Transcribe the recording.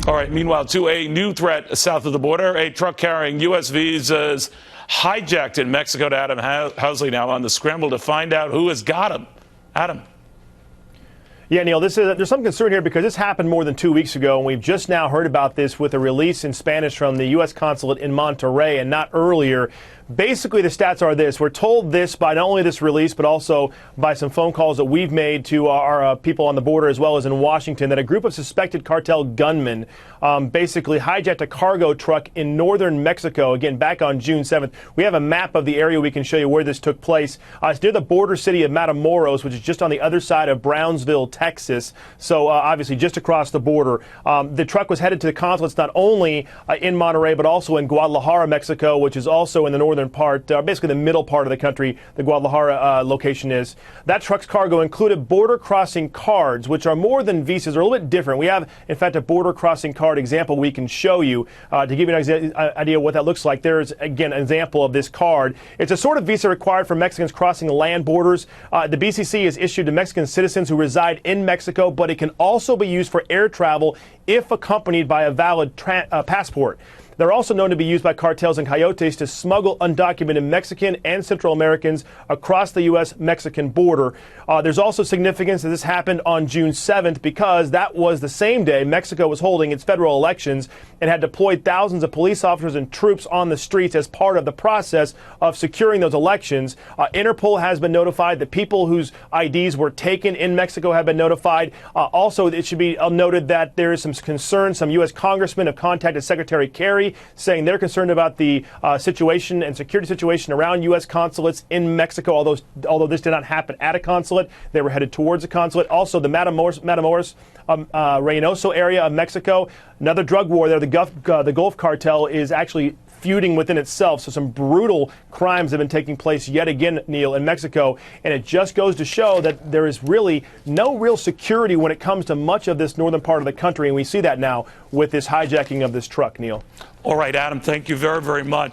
All right. Meanwhile, to a new threat south of the border, a truck carrying U.S. visas hijacked in Mexico. To Adam Housley now on the scramble to find out who has got him. Adam. Yeah, Neil, there's some concern here because this happened more than 2 weeks ago, and we've just now heard about this with a release in Spanish from the U.S. consulate in Monterrey and not earlier. Basically, the stats are this. We're told this by not only this release, but also by some phone calls that we've made to our people on the border as well as in Washington, that a group of suspected cartel gunmen basically hijacked a cargo truck in northern Mexico, again, back on June 7th. We have a map of the area we can show you where this took place. It's near the border city of Matamoros, which is just on the other side of Brownsville, Texas, so obviously just across the border. The truck was headed to the consulates not only in Monterrey, but also in Guadalajara, Mexico, which is also in the northern part, basically the middle part of the country, the Guadalajara location is. That truck's cargo included border crossing cards, which are more than visas, they're a little bit different. We have, in fact, a border crossing card example we can show you to give you an idea of what that looks like. There's, again, an example of this card. It's a sort of visa required for Mexicans crossing land borders. The BCC is issued to Mexican citizens who reside in Mexico, but it can also be used for air travel if accompanied by a valid passport. They're also known to be used by cartels and coyotes to smuggle undocumented Mexican and Central Americans across the U.S.-Mexican border. There's also significance that this happened on June 7th because that was the same day Mexico was holding its federal elections and had deployed thousands of police officers and troops on the streets as part of the process of securing those elections. Interpol has been notified. The people whose IDs were taken in Mexico have been notified. Also, it should be noted that there is some concern. Some U.S. congressmen have contacted Secretary Kerry, saying they're concerned about the situation and security situation around U.S. consulates in Mexico, although this did not happen at a consulate. They were headed towards a consulate. Also, the Matamoros Reynoso area of Mexico, another drug war there. The Gulf cartel is actually feuding within itself. So some brutal crimes have been taking place yet again, Neil, in Mexico. And it just goes to show that there is really no real security when it comes to much of this northern part of the country. And we see that now with this hijacking of this truck, Neil. All right, Adam, thank you very, very much.